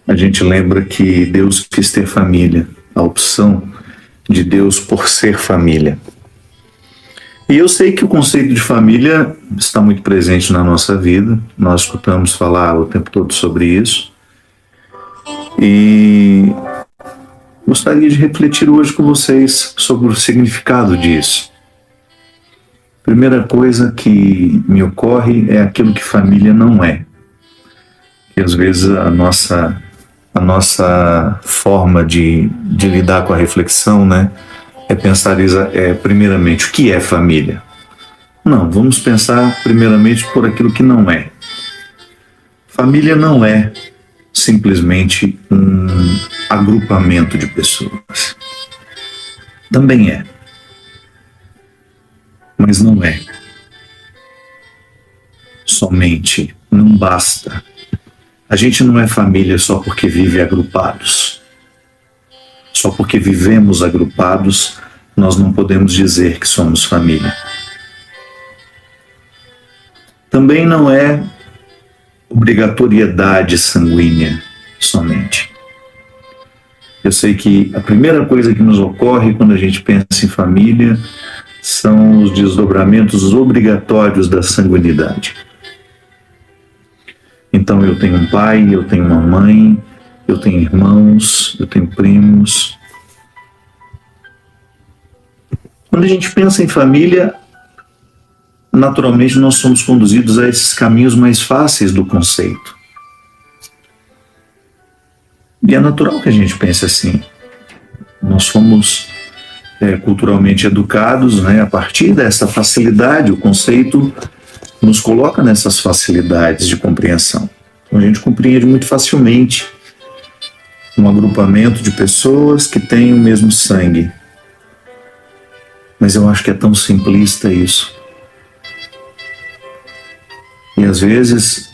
a gente lembra que Deus quis ter família, a opção de Deus por ser família. E eu sei que o conceito de família está muito presente na nossa vida, nós escutamos falar o tempo todo sobre isso, e gostaria de refletir hoje com vocês sobre o significado disso. Primeira coisa que me ocorre é aquilo que família não é. E às vezes a nossa forma de lidar com a reflexão, né, é pensar primeiramente o que é família. Não, vamos pensar primeiramente por aquilo que não é. Família não é simplesmente um agrupamento de pessoas. Também é. Mas não é. Somente, não basta. A gente não é família só porque vive agrupados. Só porque vivemos agrupados, nós não podemos dizer que somos família. Também não é obrigatoriedade sanguínea somente. Eu sei que a primeira coisa que nos ocorre quando a gente pensa em família são os desdobramentos obrigatórios da sanguinidade. Então eu tenho um pai, eu tenho uma mãe, eu tenho irmãos, eu tenho primos. Quando a gente pensa em família, naturalmente nós somos conduzidos a esses caminhos mais fáceis do conceito. E é natural que a gente pense assim. Nós fomos culturalmente educados, né? A partir dessa facilidade, o conceito nos coloca nessas facilidades de compreensão. Então a gente compreende muito facilmente um agrupamento de pessoas que têm o mesmo sangue. Mas eu acho que é tão simplista isso. E às vezes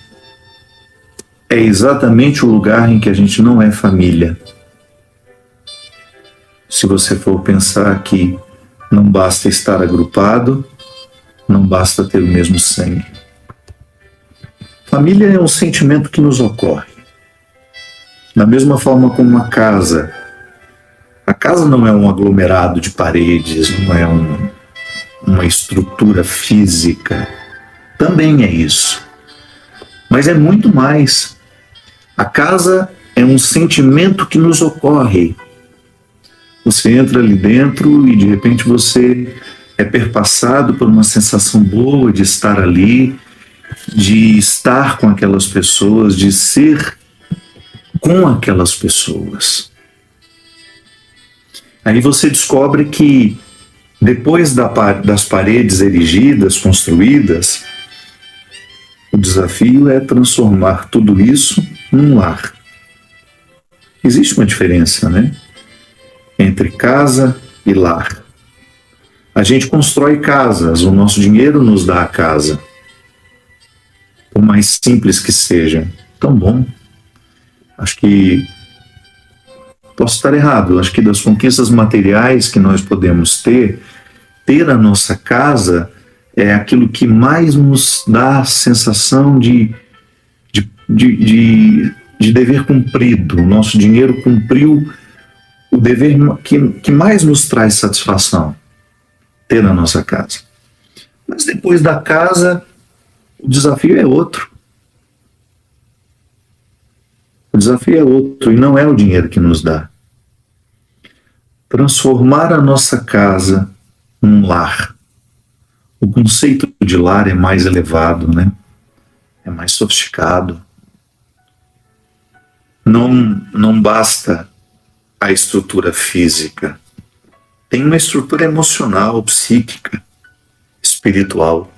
é exatamente o lugar em que a gente não é família. Se você for pensar que não basta estar agrupado, não basta ter o mesmo sangue. Família é um sentimento que nos ocorre. Da mesma forma como uma casa. A casa não é um aglomerado de paredes, não é uma estrutura física. Também é isso. Mas é muito mais. A casa é um sentimento que nos ocorre. Você entra ali dentro e de repente você é perpassado por uma sensação boa de estar ali, de estar com aquelas pessoas, de ser com aquelas pessoas. Aí você descobre que depois das paredes erigidas, construídas, o desafio é transformar tudo isso num lar. Existe uma diferença, né? Entre casa e lar. A gente constrói casas, o nosso dinheiro nos dá a casa. Por mais simples que seja. Tão bom. Acho que posso estar errado. Acho que das conquistas materiais que nós podemos ter a nossa casa é aquilo que mais nos dá a sensação de dever cumprido. O nosso dinheiro cumpriu o dever que mais nos traz satisfação, ter a nossa casa. Mas depois da casa, o desafio é outro. O desafio é outro, e não é o dinheiro que nos dá. Transformar a nossa casa num lar. O conceito de lar é mais elevado, né? É mais sofisticado. Não basta a estrutura física. Tem uma estrutura emocional, psíquica, espiritual.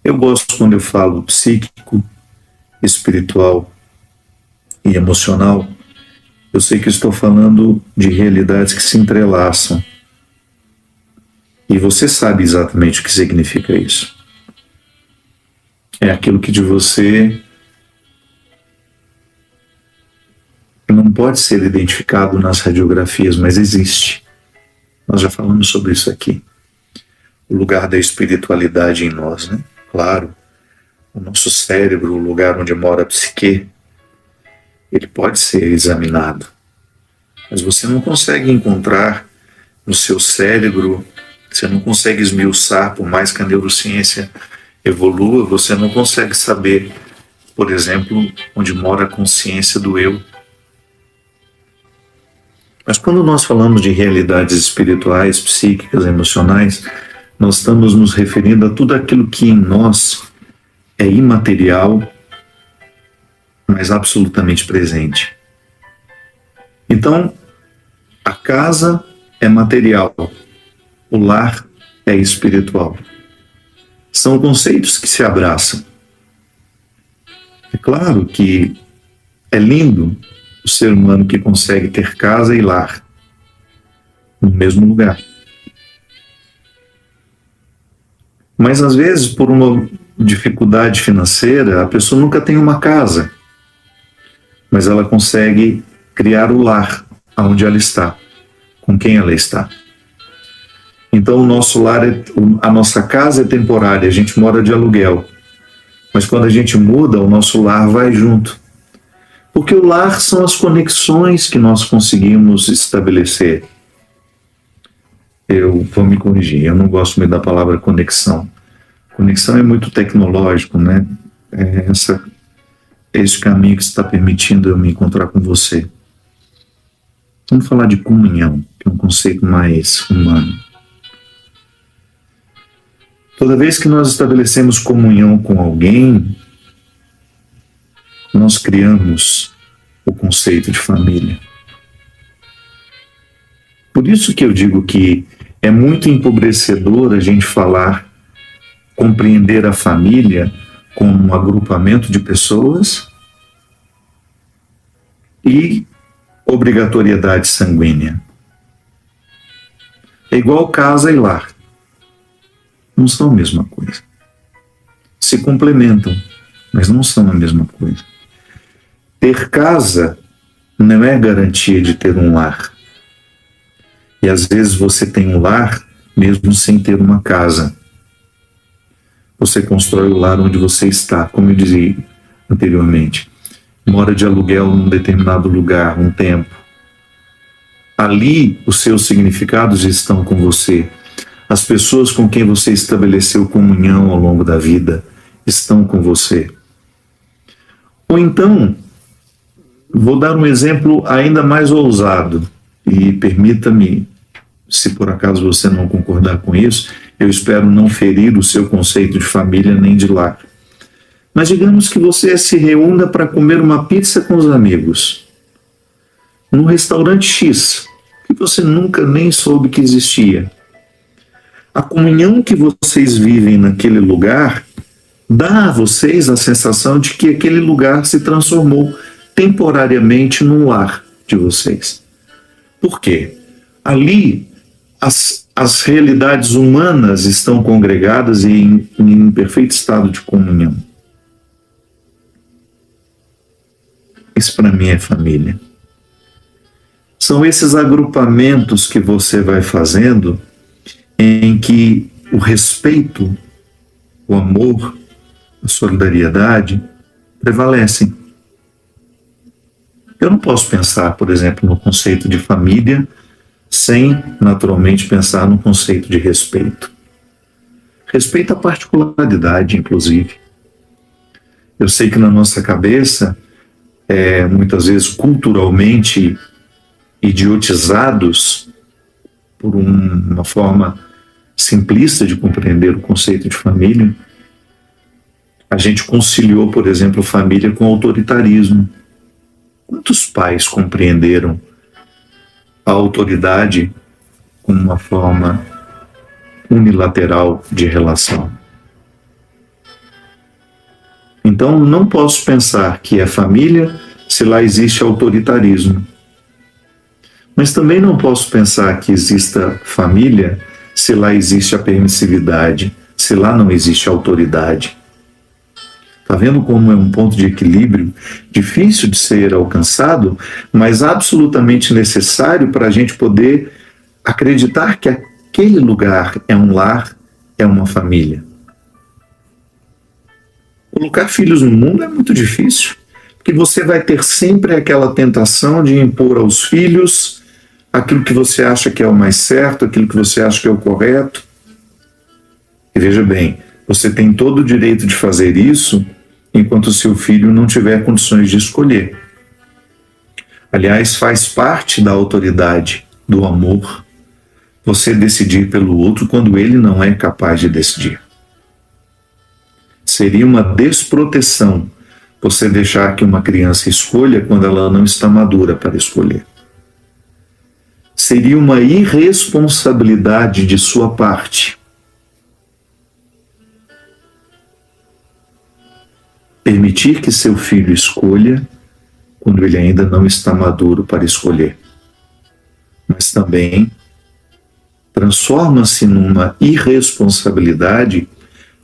Eu gosto quando eu falo psíquico, espiritual e emocional. Eu sei que estou falando de realidades que se entrelaçam. E você sabe exatamente o que significa isso. É aquilo que de você não pode ser identificado nas radiografias, mas existe. Nós já falamos sobre isso aqui. O lugar da espiritualidade em nós, né? Claro, o nosso cérebro, o lugar onde mora a psique, ele pode ser examinado, mas você não consegue encontrar no seu cérebro, você não consegue esmiuçar, por mais que a neurociência evolua, você não consegue saber, por exemplo, onde mora a consciência do eu. Mas quando nós falamos de realidades espirituais, psíquicas, emocionais, nós estamos nos referindo a tudo aquilo que em nós é imaterial, mas absolutamente presente. Então, a casa é material, o lar é espiritual. São conceitos que se abraçam. É claro que é lindo o ser humano que consegue ter casa e lar no mesmo lugar. Mas às vezes, por uma dificuldade financeira, a pessoa nunca tem uma casa, mas ela consegue criar o lar onde ela está, com quem ela está. Então o nosso lar, a nossa casa é temporária, a gente mora de aluguel. Mas quando a gente muda, o nosso lar vai junto. Porque o lar são as conexões que nós conseguimos estabelecer. Eu vou me corrigir, eu não gosto muito da palavra conexão. Conexão é muito tecnológico, né? É esse caminho que está permitindo eu me encontrar com você. Vamos falar de comunhão, que é um conceito mais humano. Toda vez que nós estabelecemos comunhão com alguém, nós criamos o conceito de família. Por isso que eu digo que é muito empobrecedor a gente falar, compreender a família como um agrupamento de pessoas e obrigatoriedade sanguínea. É igual casa e lar. Não são a mesma coisa. Se complementam, mas não são a mesma coisa. Ter casa não é garantia de ter um lar. E às vezes você tem um lar mesmo sem ter uma casa. Você constrói o lar onde você está, como eu dizia anteriormente. Mora de aluguel num determinado lugar, um tempo. Ali os seus significados estão com você. As pessoas com quem você estabeleceu comunhão ao longo da vida estão com você. Ou então, vou dar um exemplo ainda mais ousado, e permita-me, se por acaso você não concordar com isso, eu espero não ferir o seu conceito de família nem de lar. Mas digamos que você se reúna para comer uma pizza com os amigos, num restaurante X, que você nunca nem soube que existia. A comunhão que vocês vivem naquele lugar dá a vocês a sensação de que aquele lugar se transformou temporariamente num lar de vocês. Por quê? Ali as realidades humanas estão congregadas e em perfeito estado de comunhão. Isso para mim é família. São esses agrupamentos que você vai fazendo em que o respeito, o amor, a solidariedade prevalecem. Eu não posso pensar, por exemplo, no conceito de família sem, naturalmente, pensar no conceito de respeito. Respeito à particularidade, inclusive. Eu sei que na nossa cabeça, muitas vezes culturalmente idiotizados por uma forma simplista de compreender o conceito de família, a gente conciliou, por exemplo, família com autoritarismo. Quantos pais compreenderam a autoridade como uma forma unilateral de relação? Então, não posso pensar que é família se lá existe autoritarismo. Mas também não posso pensar que exista família se lá existe a permissividade, se lá não existe autoridade. Está vendo como é um ponto de equilíbrio difícil de ser alcançado, mas absolutamente necessário para a gente poder acreditar que aquele lugar é um lar, é uma família. Colocar filhos no mundo é muito difícil, Porque você vai ter sempre aquela tentação de impor aos filhos aquilo que você acha que é o mais certo, aquilo que você acha que é o correto. E veja bem, você tem todo o direito de fazer isso enquanto o seu filho não tiver condições de escolher. Aliás, faz parte da autoridade, do amor, você decidir pelo outro quando ele não é capaz de decidir. Seria uma desproteção você deixar que uma criança escolha quando ela não está madura para escolher. Seria uma irresponsabilidade de sua parte permitir que seu filho escolha quando ele ainda não está maduro para escolher. Mas também transforma-se numa irresponsabilidade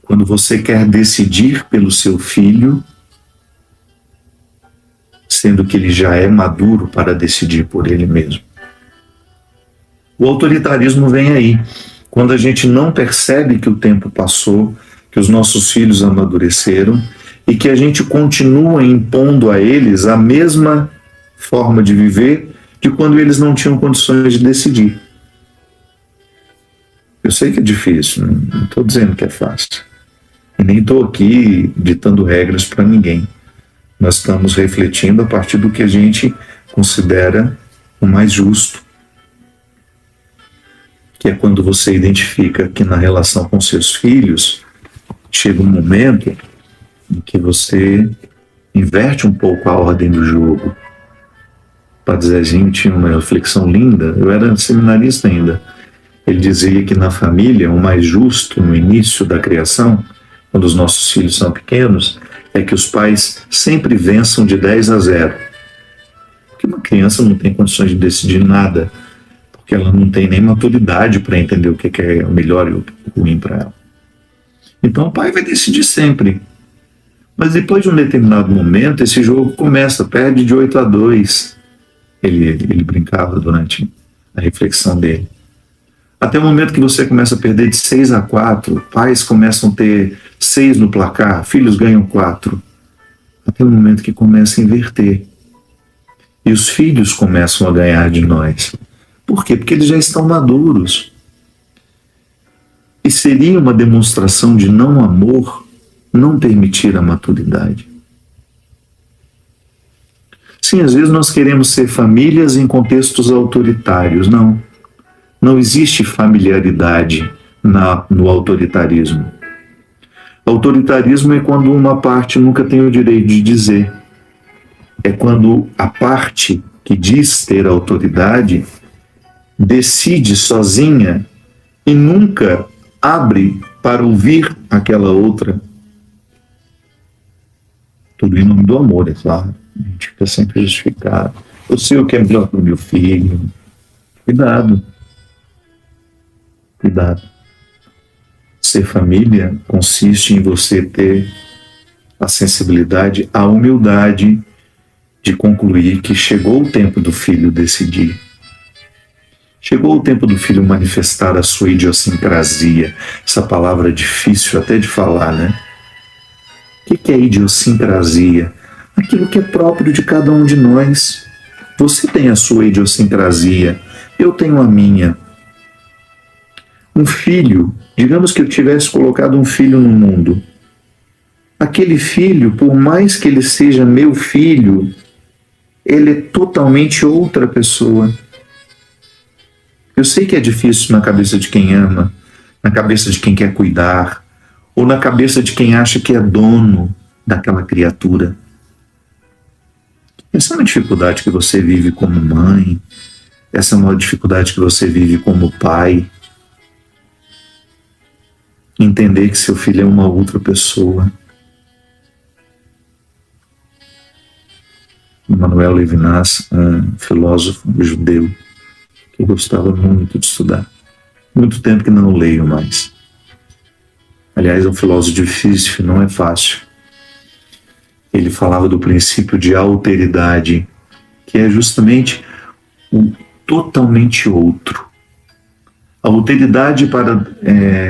quando você quer decidir pelo seu filho, sendo que ele já é maduro para decidir por ele mesmo. O autoritarismo vem aí, quando a gente não percebe que o tempo passou, que os nossos filhos amadureceram e que a gente continua impondo a eles a mesma forma de viver de quando eles não tinham condições de decidir. Eu sei que é difícil, não estou dizendo que é fácil. E nem estou aqui ditando regras para ninguém. Nós estamos refletindo a partir do que a gente considera o mais justo, que é quando você identifica que na relação com seus filhos chega um momento em que você inverte um pouco a ordem do jogo. O Padre Zezinho tinha uma reflexão linda, eu era seminarista ainda. Ele dizia que na família o mais justo no início da criação, quando os nossos filhos são pequenos, é que os pais sempre vençam de 10-0. Porque uma criança não tem condições de decidir nada, porque ela não tem nem maturidade para entender o que é o melhor e o ruim para ela. Então o pai vai decidir sempre. Mas depois de um determinado momento, esse jogo começa, perde de 8-2. Ele brincava durante a reflexão dele. Até o momento que você começa a perder de 6-4, pais começam a ter 6 no placar, filhos ganham 4. Até o momento que começa a inverter. E os filhos começam a ganhar de nós. Por quê? Porque eles já estão maduros. E seria uma demonstração de não amor não permitir a maturidade. Sim, às vezes nós queremos ser famílias em contextos autoritários. Não. Não existe familiaridade no autoritarismo. Autoritarismo é quando uma parte nunca tem o direito de dizer. É quando a parte que diz ter autoridade decide sozinha e nunca abre para ouvir aquela outra. Tudo em nome do amor, é claro. A gente fica sempre justificado. Eu sei o que é melhor para o meu filho. Cuidado. Cuidado. Ser família consiste em você ter a sensibilidade, a humildade de concluir que chegou o tempo do filho decidir. Chegou o tempo do filho manifestar a sua idiosincrasia. Essa palavra é difícil até de falar, né? O que é idiosincrasia? Aquilo que é próprio de cada um de nós. Você tem a sua idiosincrasia, eu tenho a minha. Um filho, digamos que eu tivesse colocado um filho no mundo. Aquele filho, por mais que ele seja meu filho, ele é totalmente outra pessoa. Eu sei que é difícil na cabeça de quem ama, na cabeça de quem quer cuidar, ou na cabeça de quem acha que é dono daquela criatura. Essa é uma dificuldade que você vive como mãe, essa é uma dificuldade que você vive como pai. Entender que seu filho é uma outra pessoa. Emmanuel Levinas, um filósofo judeu, que gostava muito de estudar. Muito tempo que não leio mais. Aliás, é um filósofo difícil, não é fácil. Ele falava do princípio de alteridade, que é justamente o totalmente outro. A alteridade para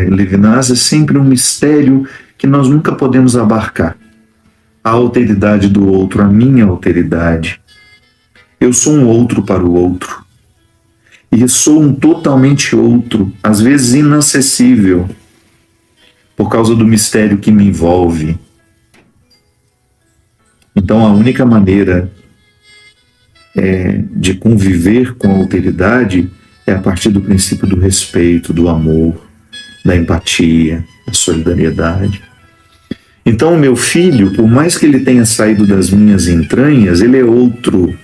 Levinas é sempre um mistério que nós nunca podemos abarcar. a alteridade do outro, a minha alteridade. Eu sou um outro para o outro. E sou um totalmente outro, às vezes inacessível, por causa do mistério que me envolve. Então, a única maneira de conviver com a alteridade é a partir do princípio do respeito, do amor, da empatia, da solidariedade. Então, o meu filho, por mais que ele tenha saído das minhas entranhas, ele é outro.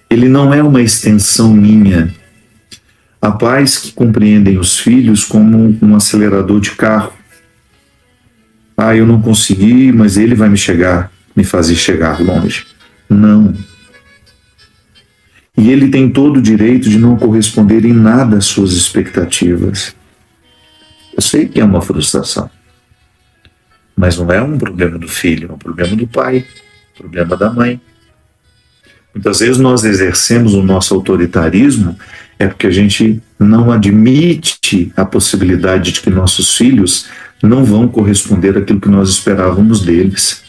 Ele não é uma extensão minha. Há pais que compreendem os filhos como um acelerador de carro. Ah, eu não consegui, mas ele vai me fazer chegar longe. Não. E ele tem todo o direito de não corresponder em nada às suas expectativas. Eu sei que é uma frustração, mas não é um problema do filho, é um problema do pai, um problema da mãe. Muitas vezes nós exercemos o nosso autoritarismo porque a gente não admite a possibilidade de que nossos filhos não vão corresponder àquilo que nós esperávamos deles.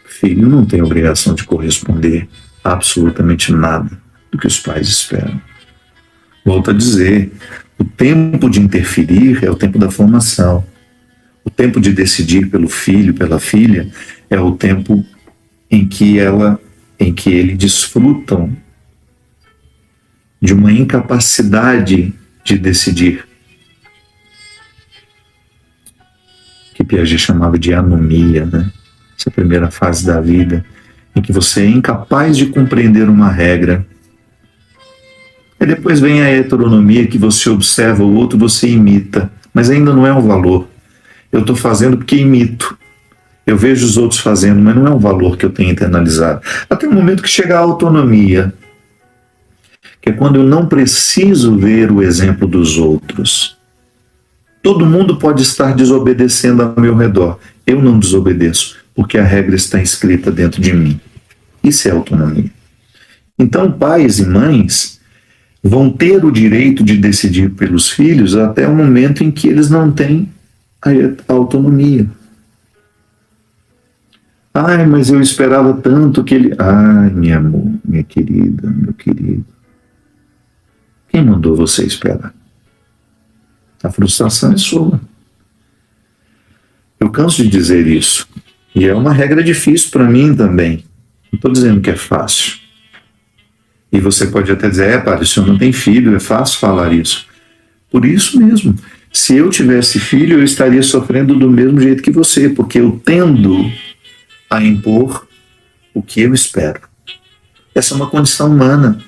Filho não tem obrigação de corresponder a absolutamente nada do que os pais esperam. Volto a dizer, o tempo de interferir é o tempo da formação. O tempo de decidir pelo filho, pela filha, é o tempo em que eles desfrutam de uma incapacidade de decidir, que Piaget chamava de anomia, né? Essa primeira fase da vida, em que você é incapaz de compreender uma regra. E depois vem a heteronomia, que você observa o outro, você imita, mas ainda não é um valor. Eu estou fazendo porque imito. Eu vejo os outros fazendo, mas não é um valor que eu tenho internalizado. Até o momento que chega a autonomia, que é quando eu não preciso ver o exemplo dos outros. Todo mundo pode estar desobedecendo ao meu redor. Eu não desobedeço, porque a regra está inscrita dentro de mim. Isso é autonomia. Então, pais e mães vão ter o direito de decidir pelos filhos até o momento em que eles não têm a autonomia. Ai, mas eu esperava tanto que ele... Ai, meu amor, minha querida, meu querido. Quem mandou você esperar? A frustração é sua. Eu canso de dizer isso. E é uma regra difícil para mim também. Não estou dizendo que é fácil. E você pode até dizer, padre, o senhor não tem filho, é fácil falar isso. Por isso mesmo. Se eu tivesse filho, eu estaria sofrendo do mesmo jeito que você, porque eu tendo a impor o que eu espero. Essa é uma condição humana.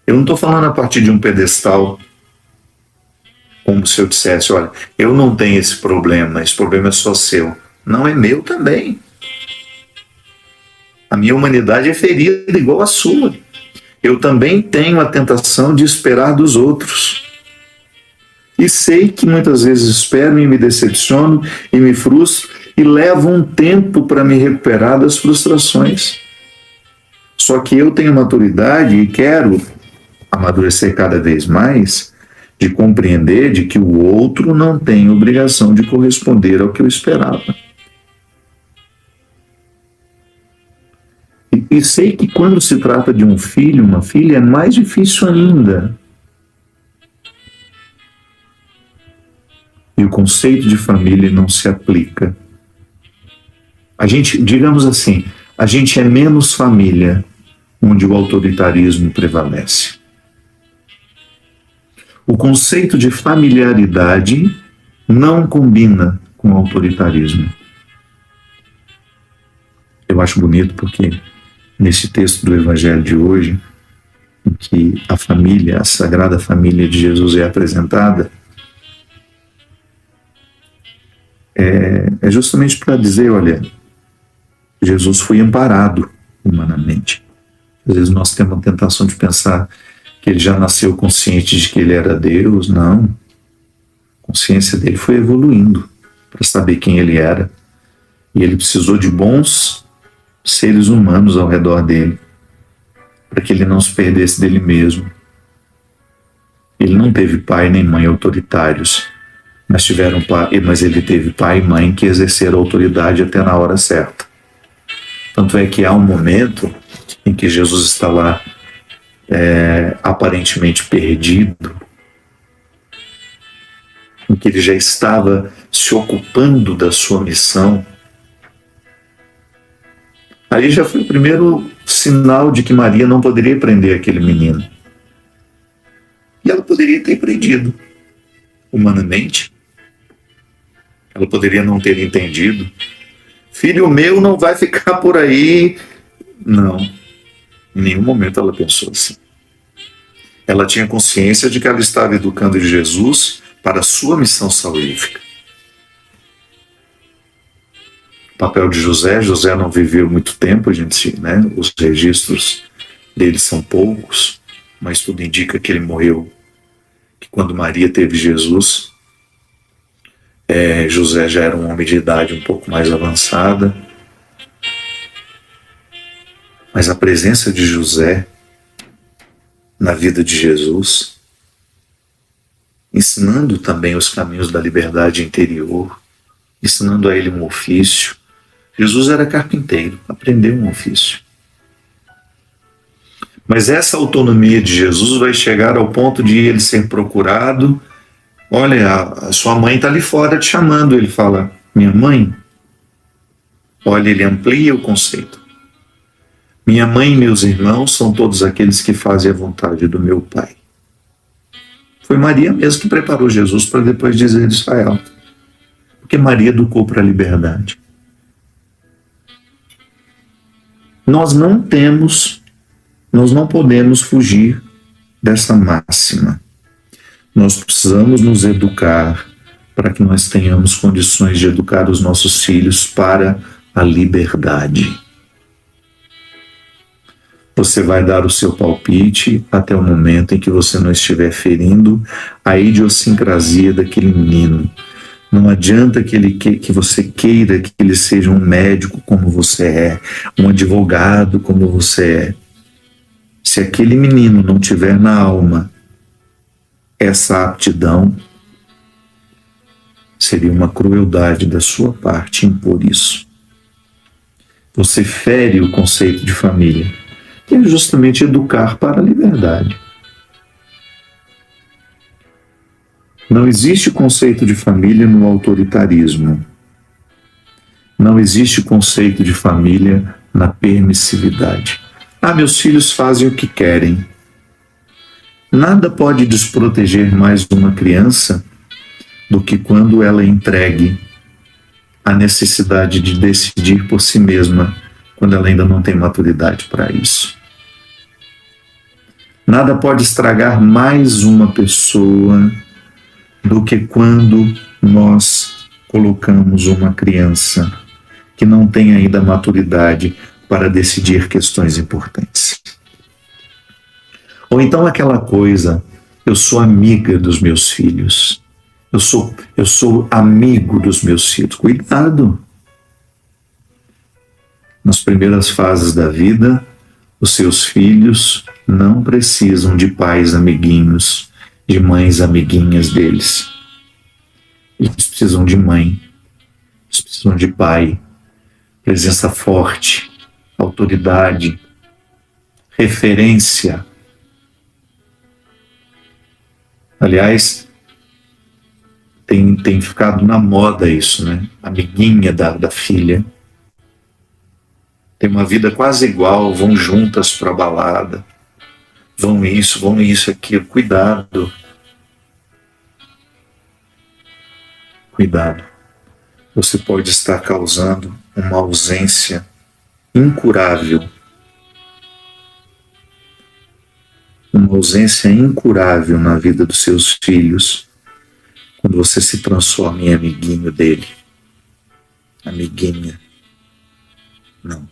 Eu não estou falando a partir de um pedestal, como se eu dissesse, olha, eu não tenho esse problema é só seu. Não, é meu também. A minha humanidade é ferida igual a sua. Eu também tenho a tentação de esperar dos outros. E sei que muitas vezes espero e me decepciono e me frustro e levo um tempo para me recuperar das frustrações. Só que eu tenho maturidade e quero amadurecer cada vez mais de compreender de que o outro não tem obrigação de corresponder ao que eu esperava. E sei que quando se trata de um filho, uma filha, é mais difícil ainda. E o conceito de família não se aplica. A gente, digamos assim, a gente é menos família onde o autoritarismo prevalece. O conceito de familiaridade não combina com o autoritarismo. Eu acho bonito porque nesse texto do Evangelho de hoje, em que a família, a Sagrada Família de Jesus é apresentada, é justamente para dizer, olha, Jesus foi amparado humanamente. Às vezes nós temos a tentação de pensar que ele já nasceu consciente de que ele era Deus. Não. A consciência dele foi evoluindo para saber quem ele era. E ele precisou de bons seres humanos ao redor dele, para que ele não se perdesse dele mesmo. Ele não teve pai nem mãe autoritários, mas ele teve pai e mãe que exerceram autoridade até na hora certa. Tanto é que há um momento em que Jesus está lá aparentemente perdido, em que ele já estava se ocupando da sua missão. Aí já foi o primeiro sinal de que Maria não poderia prender aquele menino. E ela poderia ter prendido humanamente. Ela poderia não ter entendido. Filho meu não vai ficar por aí. Não. Em nenhum momento ela pensou assim. Ela tinha consciência de que ela estava educando Jesus para a sua missão salvífica. O papel de José não viveu muito tempo, gente, né? Os registros dele são poucos, mas tudo indica que ele morreu, que quando Maria teve Jesus, José já era um homem de idade um pouco mais avançada. Mas a presença de José na vida de Jesus, ensinando também os caminhos da liberdade interior, ensinando a ele um ofício. Jesus era carpinteiro, aprendeu um ofício. Mas essa autonomia de Jesus vai chegar ao ponto de ele ser procurado. Olha, a sua mãe está ali fora te chamando. Ele fala, minha mãe? Olha, ele amplia o conceito. Minha mãe e meus irmãos são todos aqueles que fazem a vontade do meu Pai. Foi Maria mesmo que preparou Jesus para depois dizer isso a ela. Porque Maria educou para a liberdade. Nós não podemos fugir dessa máxima. Nós precisamos nos educar para que nós tenhamos condições de educar os nossos filhos para a liberdade. Você vai dar o seu palpite até o momento em que você não estiver ferindo a idiosincrasia daquele menino. Não adianta que você queira que ele seja um médico como você é, um advogado como você é. Se aquele menino não tiver na alma essa aptidão, seria uma crueldade da sua parte impor isso. Você fere o conceito de família, que é justamente educar para a liberdade. Não existe conceito de família no autoritarismo. Não existe conceito de família na permissividade. Meus filhos fazem o que querem. Nada pode desproteger mais uma criança do que quando ela é entregue à necessidade de decidir por si mesma, quando ela ainda não tem maturidade para isso. Nada pode estragar mais uma pessoa do que quando nós colocamos uma criança que não tem ainda maturidade para decidir questões importantes. Ou então aquela coisa, eu sou amiga dos meus filhos, eu sou amigo dos meus filhos. Cuidado! Nas primeiras fases da vida, os seus filhos não precisam de pais amiguinhos, de mães amiguinhas deles. Eles precisam de mãe, eles precisam de pai, presença forte, autoridade, referência. Aliás, tem ficado na moda isso, né? Amiguinha da filha. Tem uma vida quase igual, vão juntas para a balada, vão isso, aquilo. Cuidado. Cuidado. Você pode estar causando uma ausência incurável. Uma ausência incurável na vida dos seus filhos quando você se transforma em amiguinho dele. Amiguinha. Não.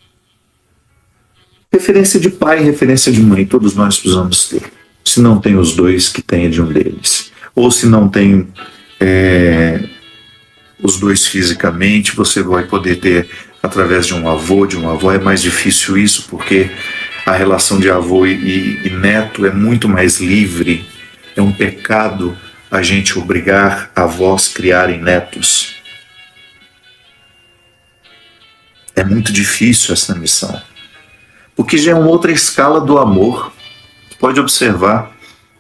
Referência de pai, referência de mãe, todos nós precisamos ter. Se não tem os dois, que tenha de um deles. Ou se não tem os dois fisicamente, você vai poder ter através de um avô, de uma avó. É mais difícil isso, porque a relação de avô e neto é muito mais livre. É um pecado a gente obrigar avós a criarem netos. É muito difícil essa missão, porque já é uma outra escala do amor. Pode observar,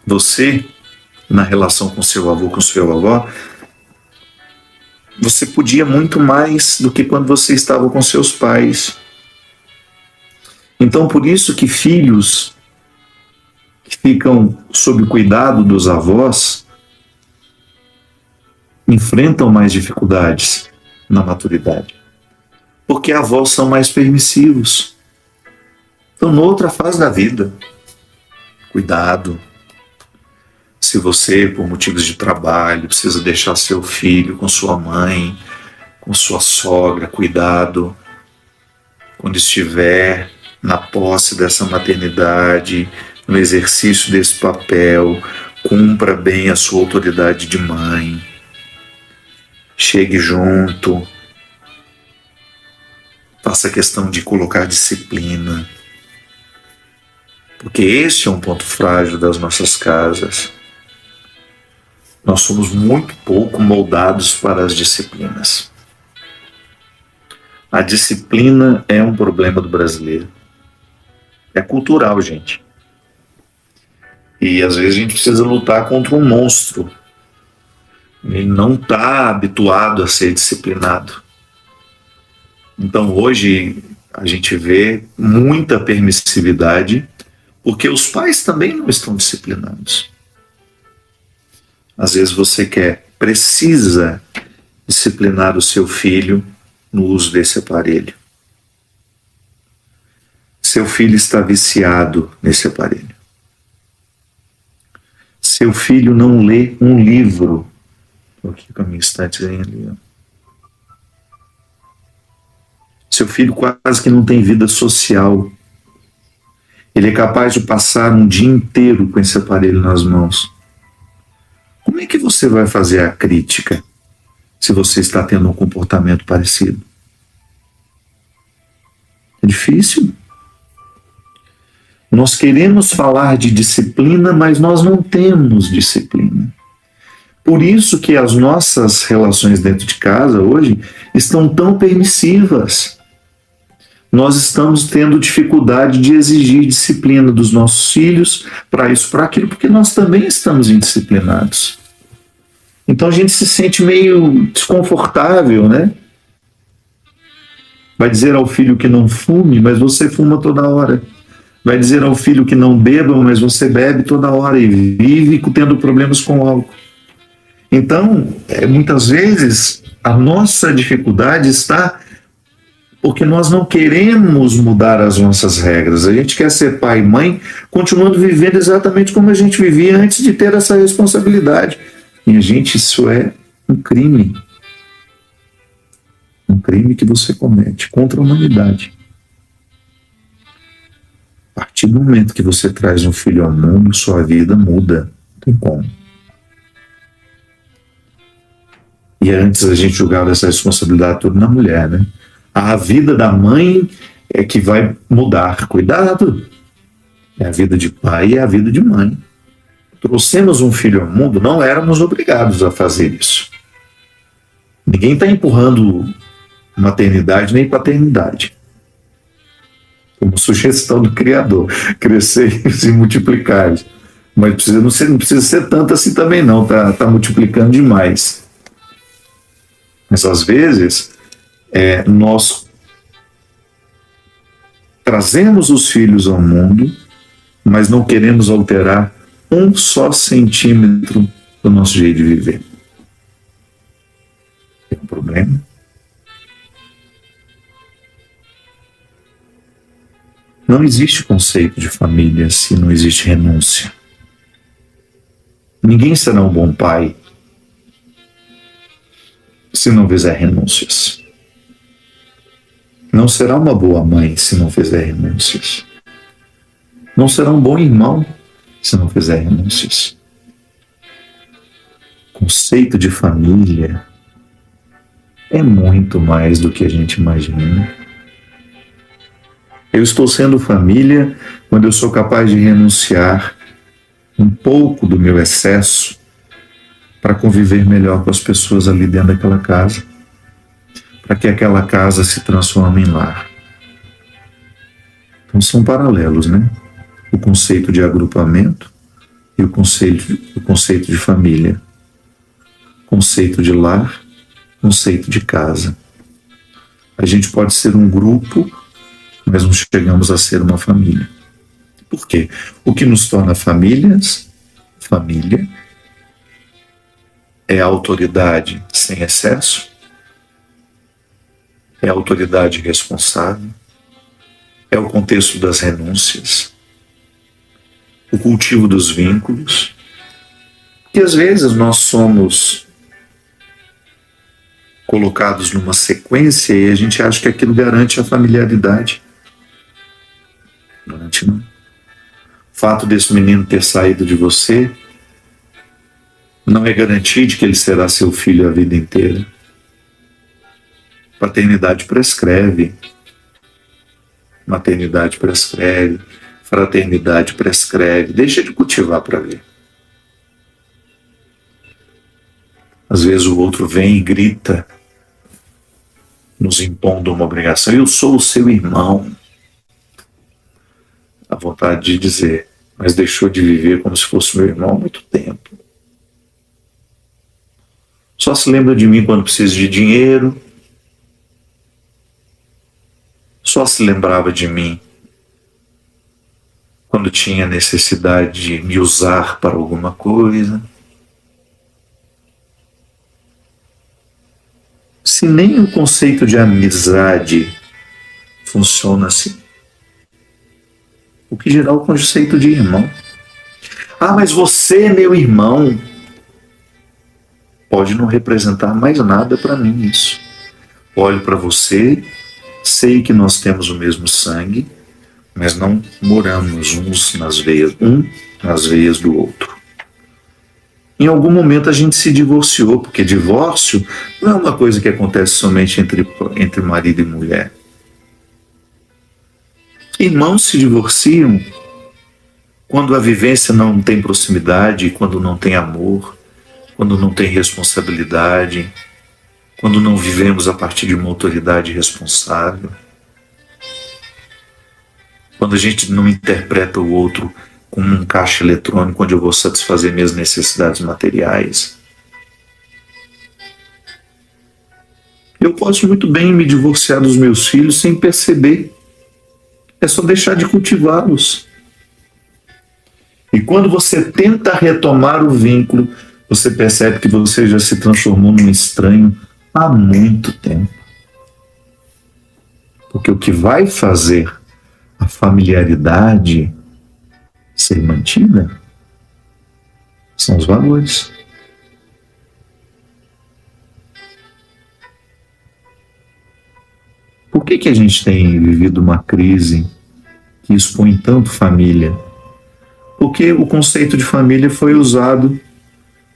você, na relação com seu avô, com sua avó, você podia muito mais do que quando você estava com seus pais. Então, por isso que filhos que ficam sob o cuidado dos avós enfrentam mais dificuldades na maturidade, porque avós são mais permissivos. Então, noutra fase da vida, cuidado. Se você, por motivos de trabalho, precisa deixar seu filho com sua mãe, com sua sogra, cuidado. Quando estiver na posse dessa maternidade, no exercício desse papel, cumpra bem a sua autoridade de mãe. Chegue junto. Faça questão de colocar disciplina. Porque esse é um ponto frágil das nossas casas. Nós somos muito pouco moldados para as disciplinas. A disciplina é um problema do brasileiro. É cultural, gente. E às vezes a gente precisa lutar contra um monstro. Ele não está habituado a ser disciplinado. Então hoje a gente vê muita permissividade, porque os pais também não estão disciplinados. Às vezes você precisa disciplinar o seu filho no uso desse aparelho. Seu filho está viciado nesse aparelho. Seu filho não lê um livro. Estou aqui com a minha estantezinha ali. Seu filho quase que não tem vida social. Ele é capaz de passar um dia inteiro com esse aparelho nas mãos. Como é que você vai fazer a crítica se você está tendo um comportamento parecido? É difícil. Nós queremos falar de disciplina, mas nós não temos disciplina. Por isso que as nossas relações dentro de casa hoje estão tão permissivas. Nós estamos tendo dificuldade de exigir disciplina dos nossos filhos para isso, para aquilo, porque nós também estamos indisciplinados. Então a gente se sente meio desconfortável, né? Vai dizer ao filho que não fume, mas você fuma toda hora. Vai dizer ao filho que não beba, mas você bebe toda hora e vive tendo problemas com o álcool. Então, muitas vezes, a nossa dificuldade está porque nós não queremos mudar as nossas regras. A gente quer ser pai e mãe continuando vivendo exatamente como a gente vivia antes de ter essa responsabilidade. E, gente, isso é um crime. Um crime que você comete contra a humanidade. A partir do momento que você traz um filho ao mundo, sua vida muda. Não tem como. E antes a gente jogava essa responsabilidade toda na mulher, né? A vida da mãe é que vai mudar. Cuidado! É a vida de pai e é a vida de mãe. Trouxemos um filho ao mundo, não éramos obrigados a fazer isso. Ninguém está empurrando maternidade nem paternidade. Como sugestão do Criador, crescer e se multiplicar. Mas não precisa ser tanto assim também não, tá multiplicando demais. Mas às vezes nós trazemos os filhos ao mundo, mas não queremos alterar um só centímetro do nosso jeito de viver. Tem um problema? Não existe conceito de família se não existe renúncia. Ninguém será um bom pai se não fizer renúncias. Não será uma boa mãe se não fizer renúncias. Não será um bom irmão se não fizer renúncias. O conceito de família é muito mais do que a gente imagina. Eu estou sendo família quando eu sou capaz de renunciar um pouco do meu excesso para conviver melhor com as pessoas ali dentro daquela casa, para que aquela casa se transforme em lar. Então são paralelos, né? O conceito de agrupamento e o conceito de família. Conceito de lar, conceito de casa. A gente pode ser um grupo, mas não chegamos a ser uma família. Por quê? O que nos torna família, é a autoridade sem excesso, é a autoridade responsável, é o contexto das renúncias, o cultivo dos vínculos, que às vezes nós somos colocados numa sequência e a gente acha que aquilo garante a familiaridade. Garante não. O fato desse menino ter saído de você não é garantia de que ele será seu filho a vida inteira. Paternidade prescreve, maternidade prescreve, fraternidade prescreve. Deixa de cultivar para ver. Às vezes o outro vem e grita, nos impondo uma obrigação. Eu sou o seu irmão. A vontade de dizer, mas deixou de viver como se fosse meu irmão há muito tempo. Só se lembra de mim quando precisa de dinheiro. Só se lembrava de mim quando tinha necessidade de me usar para alguma coisa. Se nem o conceito de amizade funciona assim, o que gerar o conceito de irmão? Ah, mas você é meu irmão. Pode não representar mais nada para mim isso. Olho para você, sei que nós temos o mesmo sangue, mas não moramos uns nas veias do outro. Em algum momento a gente se divorciou, porque divórcio não é uma coisa que acontece somente entre marido e mulher. Irmãos se divorciam quando a vivência não tem proximidade, quando não tem amor, quando não tem responsabilidade, quando não vivemos a partir de uma autoridade responsável, quando a gente não interpreta o outro como um caixa eletrônico onde eu vou satisfazer minhas necessidades materiais. Eu posso muito bem me divorciar dos meus filhos sem perceber. É só deixar de cultivá-los. E quando você tenta retomar o vínculo, você percebe que você já se transformou num estranho há muito tempo. Porque o que vai fazer a familiaridade ser mantida são os valores. Por que a gente tem vivido uma crise que expõe tanto família? Porque o conceito de família foi usado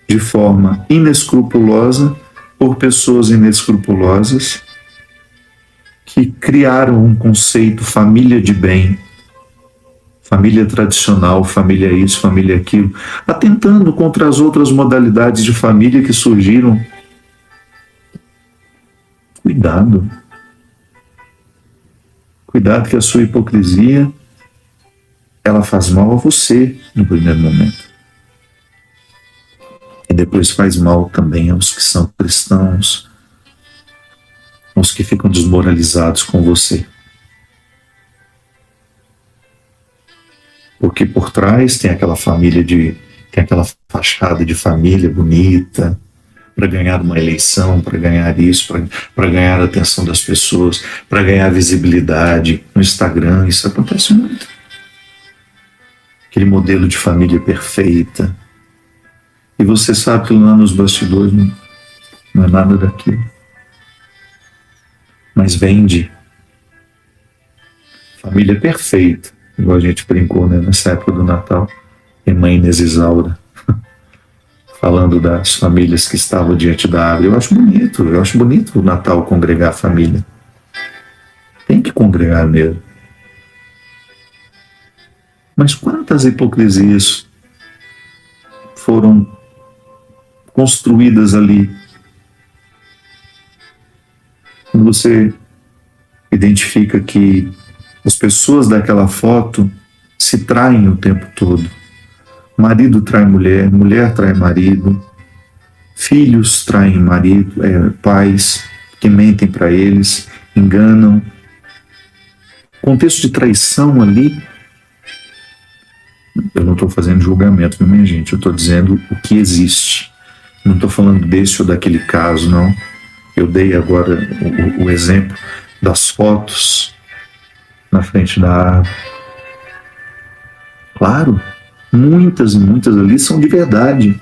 de forma inescrupulosa por pessoas inescrupulosas que criaram um conceito família de bem, família tradicional, família isso, família aquilo, atentando contra as outras modalidades de família que surgiram. Cuidado. Cuidado que a sua hipocrisia, ela faz mal a você no primeiro momento. E depois faz mal também aos que são cristãos, aos que ficam desmoralizados com você. Porque por trás tem aquela fachada de família bonita, para ganhar uma eleição, para ganhar isso, para ganhar a atenção das pessoas, para ganhar visibilidade no Instagram. Isso acontece muito. Aquele modelo de família perfeita. E você sabe que lá nos bastidores não é nada daquilo. Mas vende. Família perfeita. Igual a gente brincou, né, nessa época do Natal. E mãe Inês Isaura falando das famílias que estavam diante da árvore. Eu acho bonito o Natal congregar a família. Tem que congregar mesmo. Mas quantas hipocrisias foram construídas ali. Quando você identifica que as pessoas daquela foto se traem o tempo todo. Marido trai mulher, mulher trai marido, filhos traem marido, pais que mentem para eles, enganam. O contexto de traição ali, eu não estou fazendo julgamento, minha gente, eu estou dizendo o que existe. Não estou falando desse ou daquele caso, não. Eu dei agora o exemplo das fotos na frente da árvore. Claro, muitas e muitas ali são de verdade.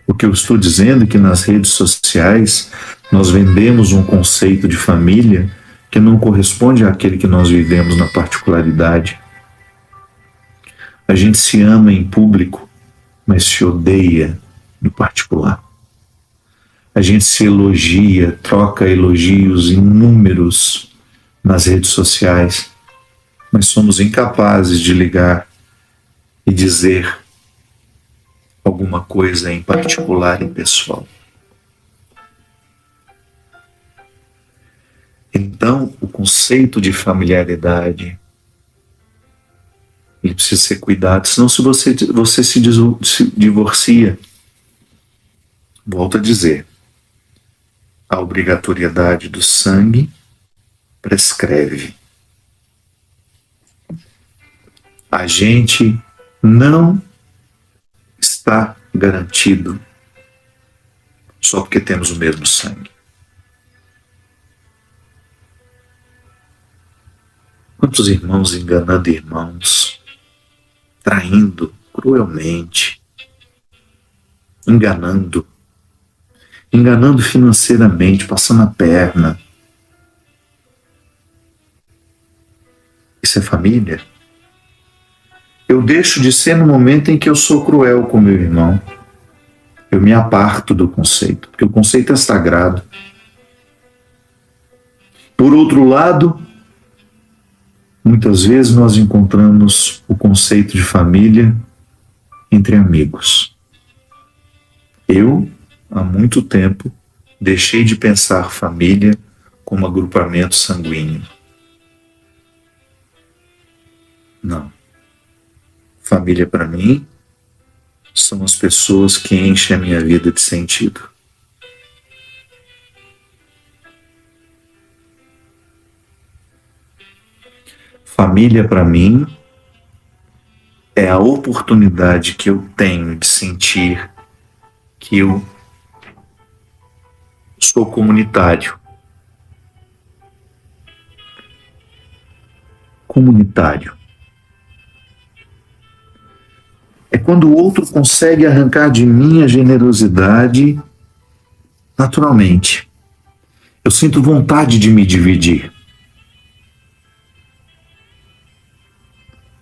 O que eu estou dizendo é que nas redes sociais nós vendemos um conceito de família que não corresponde àquele que nós vivemos na particularidade. A gente se ama em público, mas se odeia no particular. A gente se elogia, troca elogios inúmeros nas redes sociais, mas somos incapazes de ligar e dizer alguma coisa em particular e pessoal. Então, o conceito de familiaridade, ele precisa ser cuidado, senão se você se divorcia, volto a dizer, a obrigatoriedade do sangue prescreve. A gente não está garantido só porque temos o mesmo sangue. Quantos irmãos enganando irmãos, traindo cruelmente, enganando financeiramente, passando a perna. Isso é família? Eu deixo de ser no momento em que eu sou cruel com meu irmão. Eu me aparto do conceito, porque o conceito é sagrado. Por outro lado, muitas vezes nós encontramos o conceito de família entre amigos. Eu, há muito tempo, deixei de pensar família como agrupamento sanguíneo. Não. Família para mim são as pessoas que enchem a minha vida de sentido. Família para mim é a oportunidade que eu tenho de sentir que eu sou comunitário. Comunitário. É quando o outro consegue arrancar de mim a generosidade naturalmente. Eu sinto vontade de me dividir.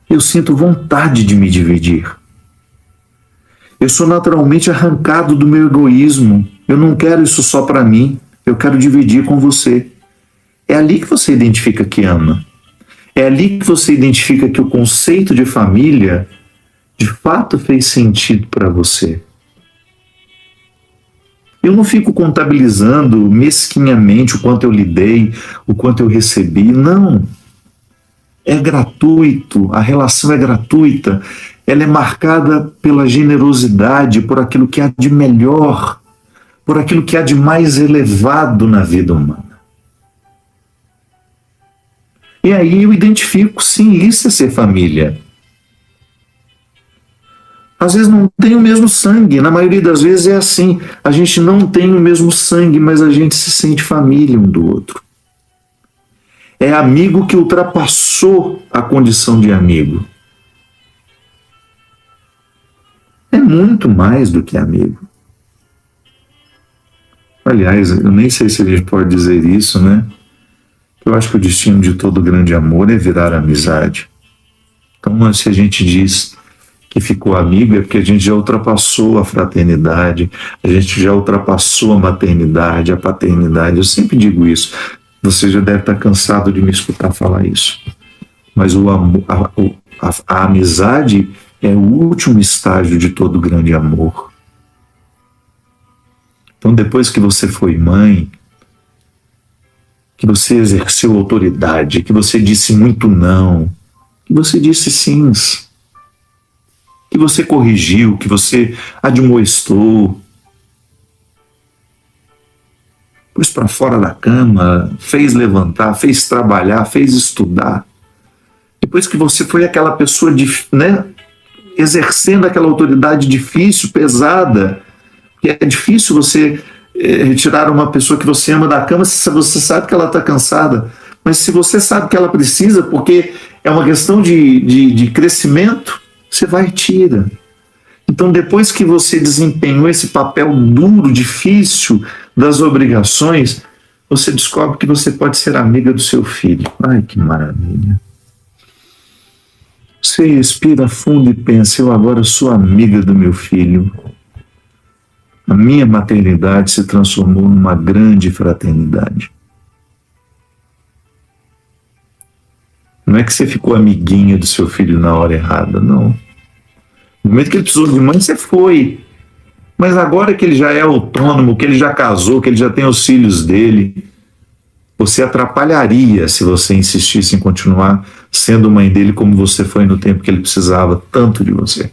Eu sinto vontade de me dividir. Eu sou naturalmente arrancado do meu egoísmo. Eu não quero isso só para mim. Eu quero dividir com você. É ali que você identifica que ama. É ali que você identifica que o conceito de família de fato fez sentido para você. Eu não fico contabilizando mesquinhamente o quanto eu lhe dei, o quanto eu recebi. Não. É gratuito, a relação é gratuita. Ela é marcada pela generosidade, por aquilo que há de melhor, por aquilo que há de mais elevado na vida humana. E aí eu identifico, sim, isso é ser família. Às vezes não tem o mesmo sangue, na maioria das vezes é assim. A gente não tem o mesmo sangue, mas a gente se sente família um do outro. É amigo que ultrapassou a condição de amigo. É muito mais do que amigo. Aliás, eu nem sei se a gente pode dizer isso, né? Eu acho que o destino de todo grande amor é virar amizade. Então, se a gente diz que ficou amigo, é porque a gente já ultrapassou a fraternidade, a gente já ultrapassou a maternidade, a paternidade. Eu sempre digo isso. Você já deve estar cansado de me escutar falar isso. Mas a amizade é o último estágio de todo grande amor. Então, depois que você foi mãe, que você exerceu autoridade, que você disse muito não, que você disse sims, que você corrigiu, que você admoestou, pôs para fora da cama, fez levantar, fez trabalhar, fez estudar. Depois que você foi aquela pessoa, né, exercendo aquela autoridade difícil, pesada, que é difícil você retirar uma pessoa que você ama da cama se você sabe que ela está cansada. Mas se você sabe que ela precisa, porque é uma questão de crescimento, você vai e tira. Então, depois que você desempenhou esse papel duro, difícil das obrigações, você descobre que você pode ser amiga do seu filho. Ai, que maravilha. Você respira fundo e pensa, eu agora sou amiga do meu filho. A minha maternidade se transformou numa grande fraternidade. Não é que você ficou amiguinha do seu filho na hora errada, não. No momento que ele precisou de mãe, você foi. Mas agora que ele já é autônomo, que ele já casou, que ele já tem os filhos dele, você atrapalharia se você insistisse em continuar sendo mãe dele como você foi no tempo que ele precisava tanto de você.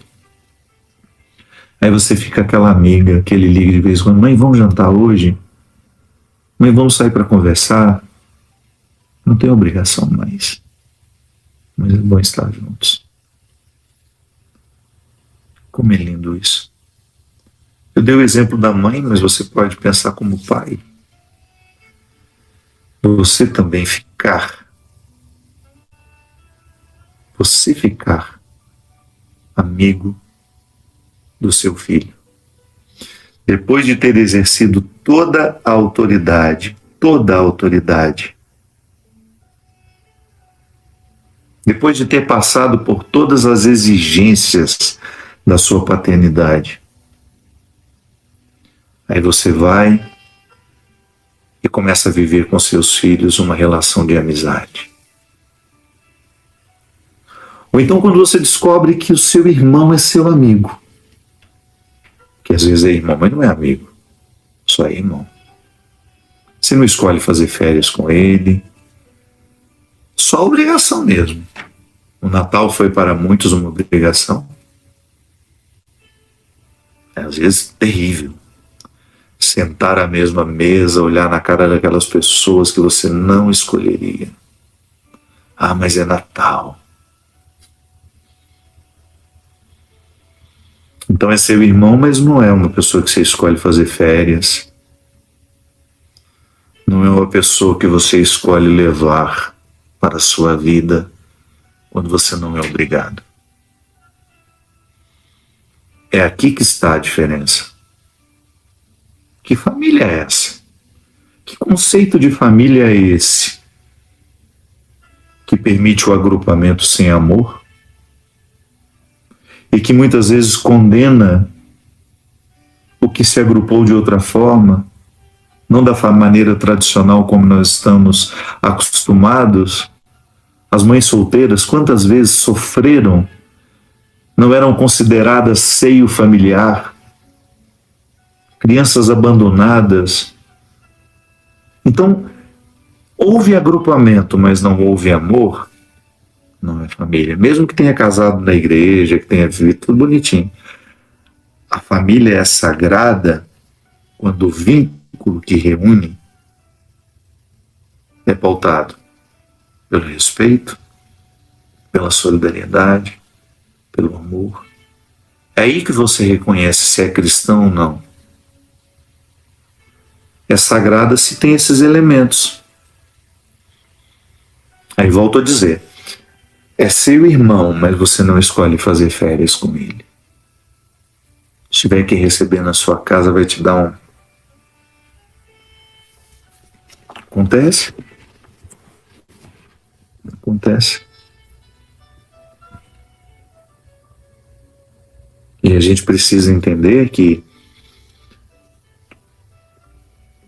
Aí você fica aquela amiga que ele liga de vez em quando, mãe, vamos jantar hoje? Mãe, vamos sair para conversar? Não tem obrigação mais. Mas é bom estar juntos. Como é lindo isso. Eu dei o exemplo da mãe, mas você pode pensar como pai. Você também ficar amigo do seu filho. Depois de ter exercido toda a autoridade, depois de ter passado por todas as exigências da sua paternidade, aí você vai e começa a viver com seus filhos uma relação de amizade. Ou então quando você descobre que o seu irmão é seu amigo, que às vezes é irmão, mas não é amigo, só é irmão. Você não escolhe fazer férias com ele, só obrigação mesmo. O Natal foi para muitos uma obrigação. Às vezes terrível. Sentar à mesma mesa, olhar na cara daquelas pessoas que você não escolheria. Ah, mas é Natal. Então é seu irmão, mas não é uma pessoa que você escolhe fazer férias. Não é uma pessoa que você escolhe levar para a sua vida quando você não é obrigado. É aqui que está a diferença. Que família é essa? Que conceito de família é esse? Que permite o agrupamento sem amor? E que muitas vezes condena o que se agrupou de outra forma, não da maneira tradicional como nós estamos acostumados. As mães solteiras, quantas vezes sofreram, não eram consideradas seio familiar, crianças abandonadas. Então, houve agrupamento, mas não houve amor, não é família. Mesmo que tenha casado na igreja, que tenha vivido tudo bonitinho. A família é sagrada quando o vínculo que reúne é pautado pelo respeito, pela solidariedade, pelo amor. É aí que você reconhece se é cristão ou não. É sagrada se tem esses elementos. Aí volto a dizer, é seu irmão, mas você não escolhe fazer férias com ele. Se tiver que receber na sua casa, vai te dar um... Acontece? Acontece. E a gente precisa entender que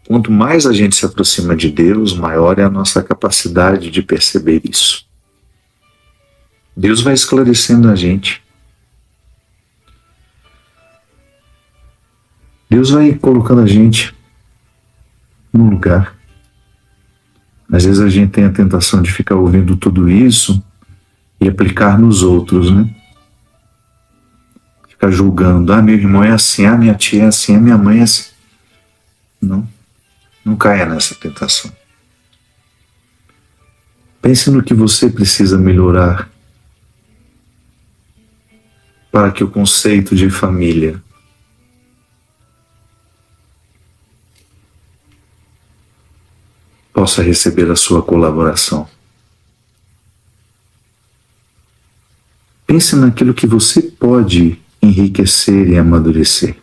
quanto mais a gente se aproxima de Deus, maior é a nossa capacidade de perceber isso. Deus vai esclarecendo a gente. Deus vai colocando a gente no lugar. Às vezes a gente tem a tentação de ficar ouvindo tudo isso e aplicar nos outros, né? Ficar julgando. Ah, meu irmão é assim, ah, minha tia é assim, ah, minha mãe é assim. Não caia nessa tentação. Pense no que você precisa melhorar para que o conceito de família possa receber a sua colaboração. Pense naquilo que você pode enriquecer e amadurecer.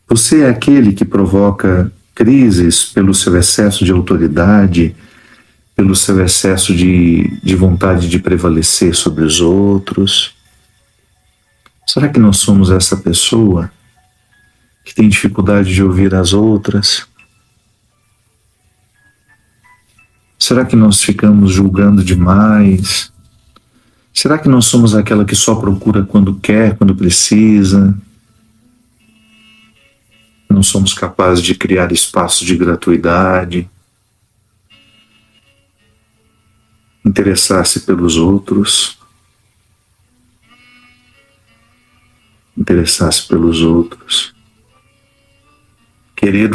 Você é aquele que provoca crises pelo seu excesso de autoridade, pelo seu excesso de vontade de prevalecer sobre os outros? Será que nós somos essa pessoa que tem dificuldade de ouvir as outras? Será que nós ficamos julgando demais? Será que nós somos aquela que só procura quando quer, quando precisa? Não somos capazes de criar espaços de gratuidade, interessar-se pelos outros, interessar-se pelos outros, querer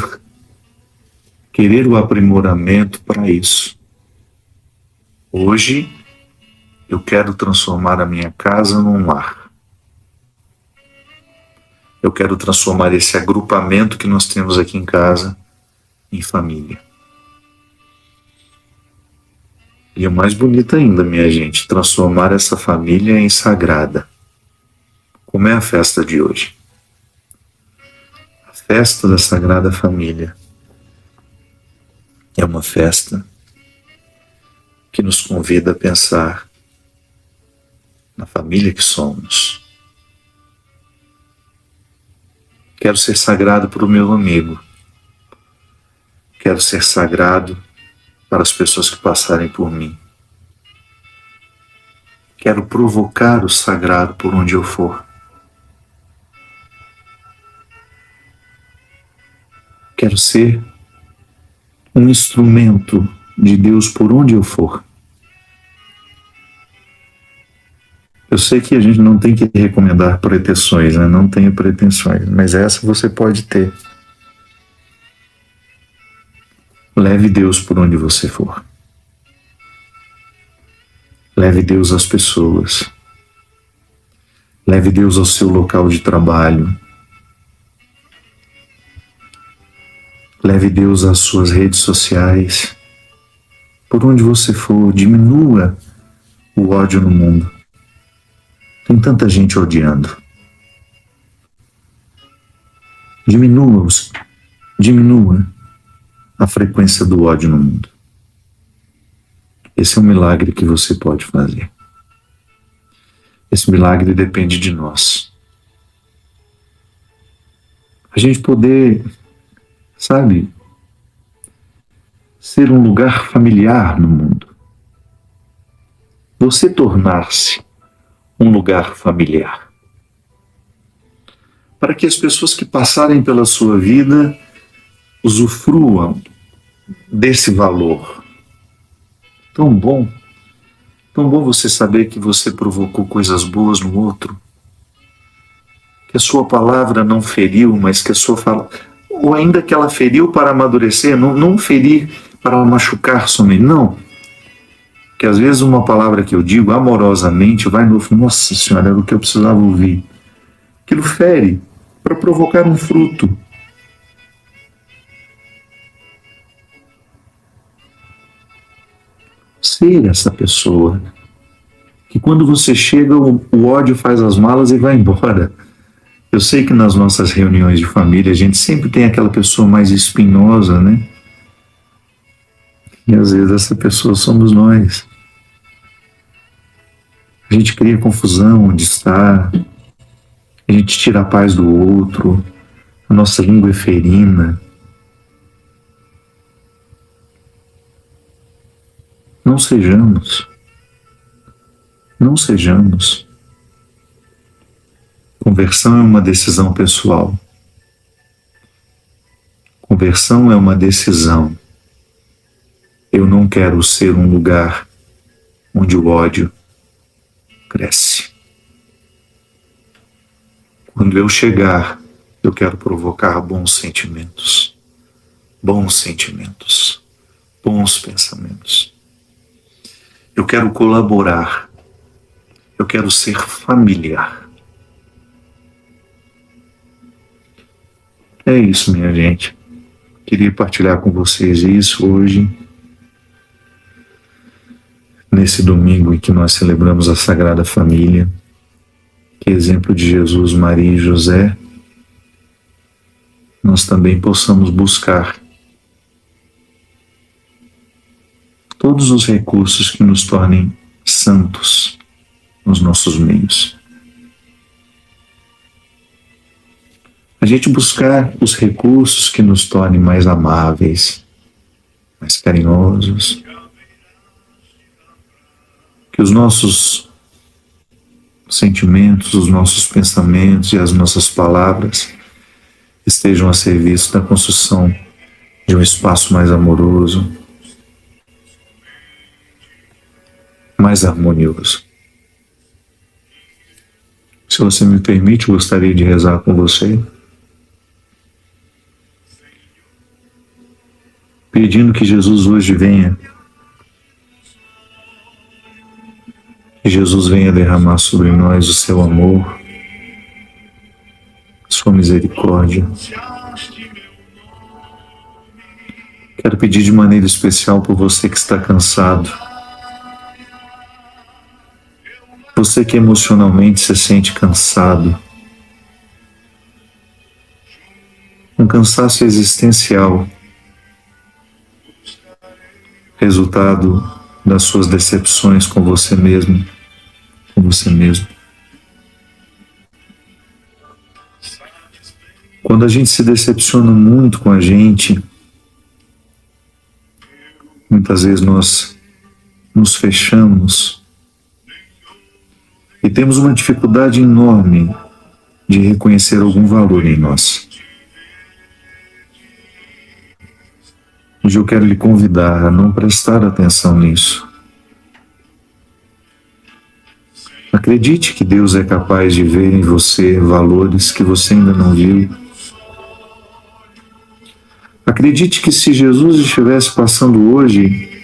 o aprimoramento para isso. Hoje eu quero transformar a minha casa num lar. Eu quero transformar esse agrupamento que nós temos aqui em casa em família. E o mais bonito ainda, minha gente, transformar essa família em sagrada. Como é a festa de hoje? A festa da Sagrada Família é uma festa que nos convida a pensar na família que somos. Quero ser sagrado para o meu amigo. Quero ser sagrado para as pessoas que passarem por mim. Quero provocar o sagrado por onde eu for. Quero ser um instrumento de Deus por onde eu for. Eu sei que a gente não tem que recomendar pretensões, né? Não tenha pretensões, mas essa você pode ter. Leve Deus por onde você for. Leve Deus às pessoas. Leve Deus ao seu local de trabalho. Leve Deus às suas redes sociais. Por onde você for, diminua o ódio no mundo. Tem tanta gente odiando. Diminua a frequência do ódio no mundo. Esse é um milagre que você pode fazer. Esse milagre depende de nós. A gente poder, sabe, ser um lugar familiar no mundo. Você tornar-se um lugar familiar. Para que as pessoas que passarem pela sua vida usufruam desse valor. Tão bom você saber que você provocou coisas boas no outro, que a sua palavra não feriu, mas que a sua fala, ou ainda que ela feriu para amadurecer, não ferir para machucar somente, não. Que às vezes uma palavra que eu digo amorosamente vai no nossa senhora, era o que eu precisava ouvir. Aquilo fere para provocar um fruto. Ser essa pessoa que quando você chega o ódio faz as malas e vai embora. Eu sei que nas nossas reuniões de família a gente sempre tem aquela pessoa mais espinhosa, né? E às vezes essa pessoa somos nós. A gente cria confusão onde está, a gente tira a paz do outro, a nossa língua é ferina. Não sejamos. Conversão é uma decisão pessoal. Conversão é uma decisão. Eu não quero ser um lugar onde o ódio cresce. Quando eu chegar, eu quero provocar bons sentimentos, bons pensamentos. Eu quero colaborar, eu quero ser familiar. É isso, minha gente. Queria partilhar com vocês isso hoje, nesse domingo em que nós celebramos a Sagrada Família. Que exemplo de Jesus, Maria e José, nós também possamos buscar todos os recursos que nos tornem santos nos nossos meios. A gente buscar os recursos que nos tornem mais amáveis, mais carinhosos, que os nossos sentimentos, os nossos pensamentos e as nossas palavras estejam a serviço da construção de um espaço mais amoroso, mais harmonioso. Se você me permite, eu gostaria de rezar com você, pedindo que Jesus hoje venha, que Jesus venha derramar sobre nós o seu amor, sua misericórdia. Quero pedir de maneira especial por você que está cansado, você que emocionalmente se sente cansado, um cansaço existencial, resultado das suas decepções com você mesmo, com você mesmo. Quando a gente se decepciona muito com a gente, muitas vezes nós nos fechamos e temos uma dificuldade enorme de reconhecer algum valor em nós. Hoje eu quero lhe convidar a não prestar atenção nisso. Acredite que Deus é capaz de ver em você valores que você ainda não viu. Acredite que se Jesus estivesse passando hoje,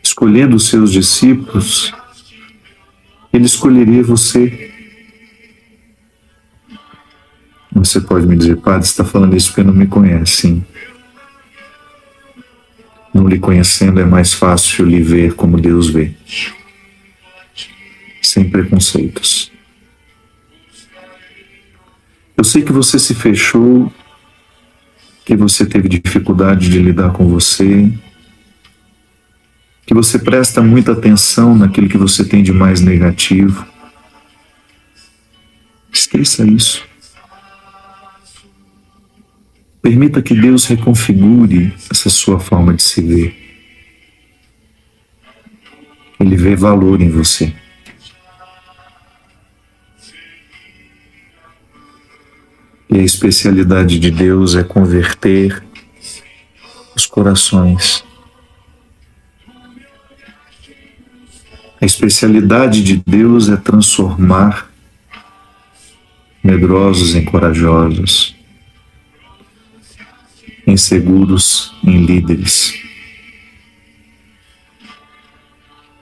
escolhendo os seus discípulos, Ele escolheria você. Você pode me dizer, padre, você está falando isso porque não me conhece. Sim. Não lhe conhecendo é mais fácil lhe ver como Deus vê, sem preconceitos. Eu sei que você se fechou, que você teve dificuldade de lidar com você, que você presta muita atenção naquilo que você tem de mais negativo. Esqueça isso. Permita que Deus reconfigure essa sua forma de se ver. Ele vê valor em você. E a especialidade de Deus é converter os corações. A especialidade de Deus é transformar medrosos em corajosos, inseguros em líderes.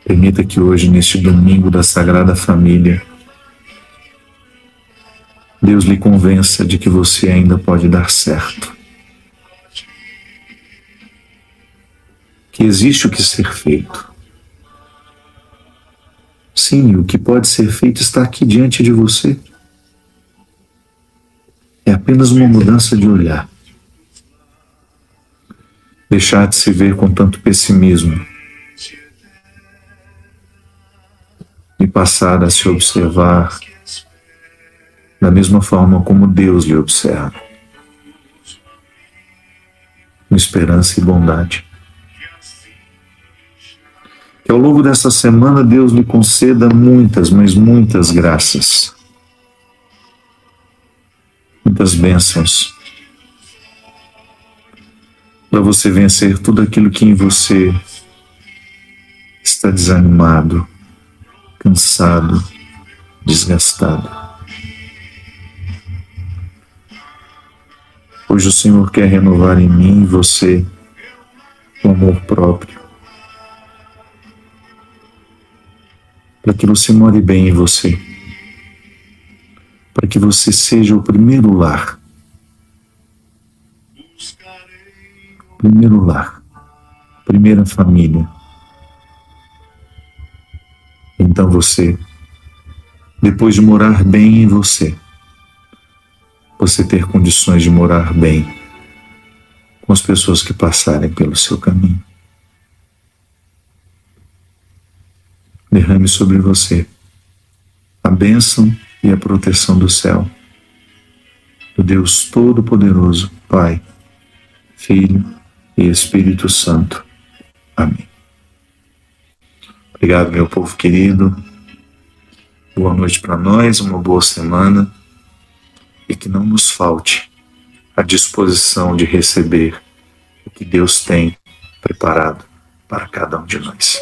Permita que hoje, neste domingo da Sagrada Família, Deus lhe convença de que você ainda pode dar certo. Que existe o que ser feito. Sim, o que pode ser feito está aqui diante de você. É apenas uma mudança de olhar. Deixar de se ver com tanto pessimismo e passar a se observar da mesma forma como Deus lhe observa, com esperança e bondade. Que ao longo dessa semana Deus lhe conceda muitas, mas muitas graças, muitas bênçãos, para você vencer tudo aquilo que em você está desanimado, cansado, desgastado. Hoje o Senhor quer renovar em mim e você o amor próprio, para que você more bem em você, para que você seja o primeiro lar, primeira família. Então você, depois de morar bem em você ter condições de morar bem com as pessoas que passarem pelo seu caminho. Derrame sobre você a bênção e a proteção do céu, do Deus Todo-Poderoso, Pai, Filho e Espírito Santo. Amém. Obrigado, meu povo querido. Boa noite para nós, uma boa semana, e que não nos falte a disposição de receber o que Deus tem preparado para cada um de nós.